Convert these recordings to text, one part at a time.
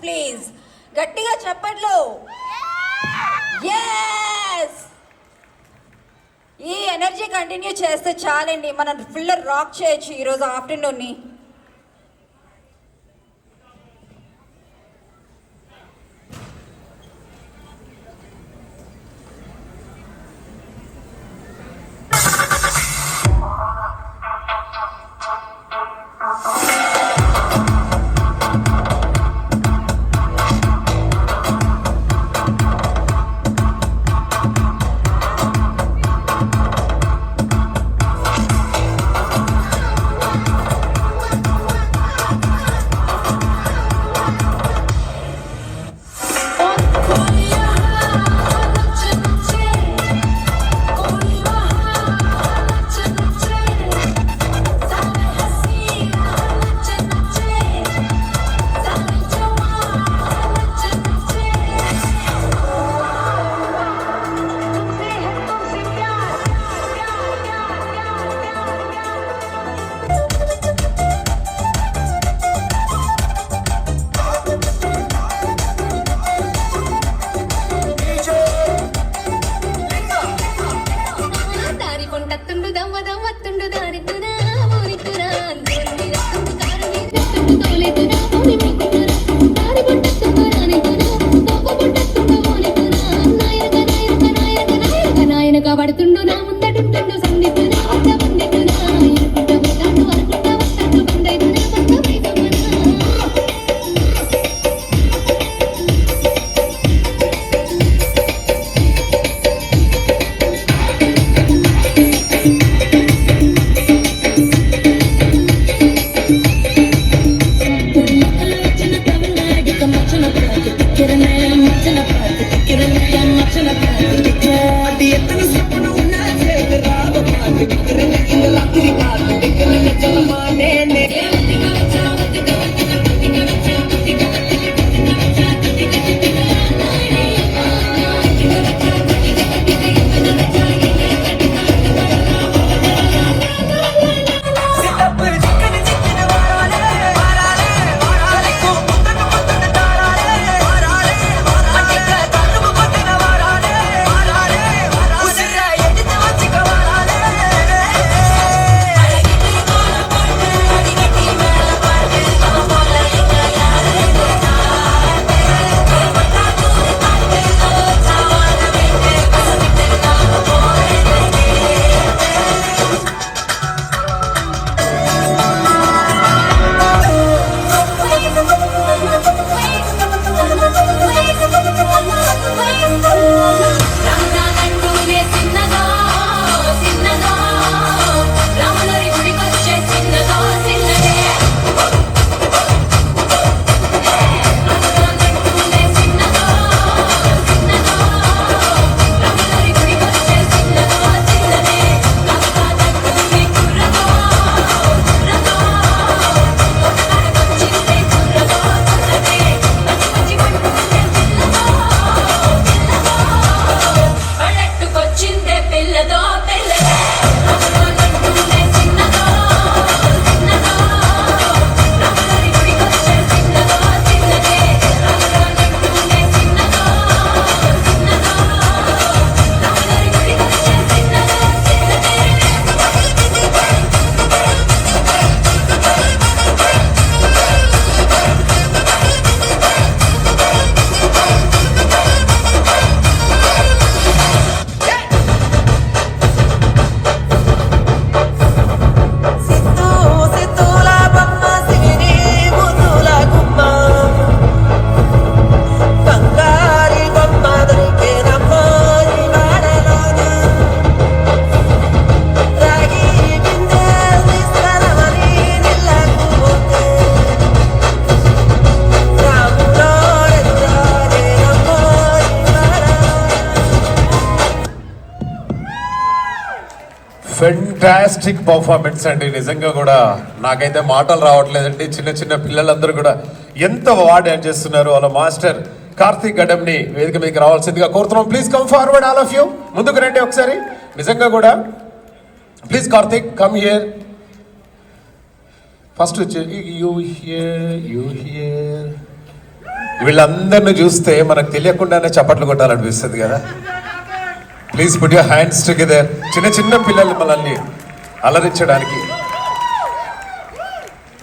Please గట్టిగా చెప్పట్లు. yes ఈ energy continue చేస్తే చాలండి, మనం ఫుల్ రాక్ చేయొచ్చు ఈరోజు ఆఫ్టర్నూన్ని. పడుతుండు నా ముందటుండు సందిద్దు ఫెంటాస్టిక్ పర్ఫార్మెన్స్ అండి. నిజంగా కూడా నాకైతే మాటలు రావట్లేదండి. చిన్న చిన్న పిల్లలందరూ కూడా ఎంత బాగా డాన్స్ చేస్తున్నారు. వాళ్ళ మాస్టర్ కార్తీక్ గడ్డంని వేదిక మీదకి రావాల్సిందిగా కోరుతున్నాం. Please come forward all of you. ముందుకు రండి ఒకసారి. నిజంగా కూడా please Karthik come here. First వచ్చి యూ హియర్ వీళ్ళందరిని చూస్తే మనకు తెలియకుండానే చప్పట్లు కొట్టాలనిపిస్తుంది కదా. Please put your hands together. చిన్న చిన్న పిల్లలు మనల్ని అలరించడానికి.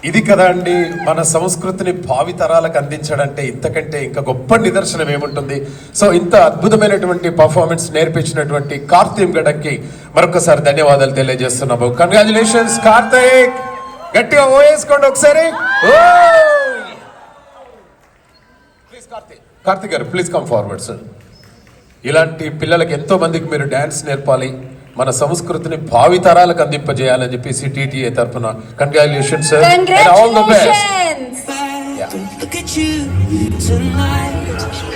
ఇది కదా అండి మన సంస్కృతిని భావితరాలకు అందించడంటే, ఇంతకంటే ఇంకా గొప్ప నిదర్శనం ఏముంటుంది. సో ఇంత అద్భుతమైనటువంటి పర్ఫార్మెన్స్ నేర్పించినటువంటి కార్తీక్ గడకి మరొకసారి ధన్యవాదాలు తెలియజేస్తున్నాము. కంగ్రాచులేషన్స్ కార్తీక్. గట్టిగా ఓ వేసుకోండి ఒకసారి. ప్లీజ్ కార్తీక్ గారు ప్లీజ్ కమ్ ఫార్వర్డ్ సార్. ఇలాంటి పిల్లలకి ఎంతో మందికి మీరు డాన్స్ నేర్పాలి, మన సంస్కృతిని భావితరాలకు అందింపజేయాలని చెప్పేసి టీటీఏ తరఫున congratulations sir and all the best. Congratulations. Look at you tonight.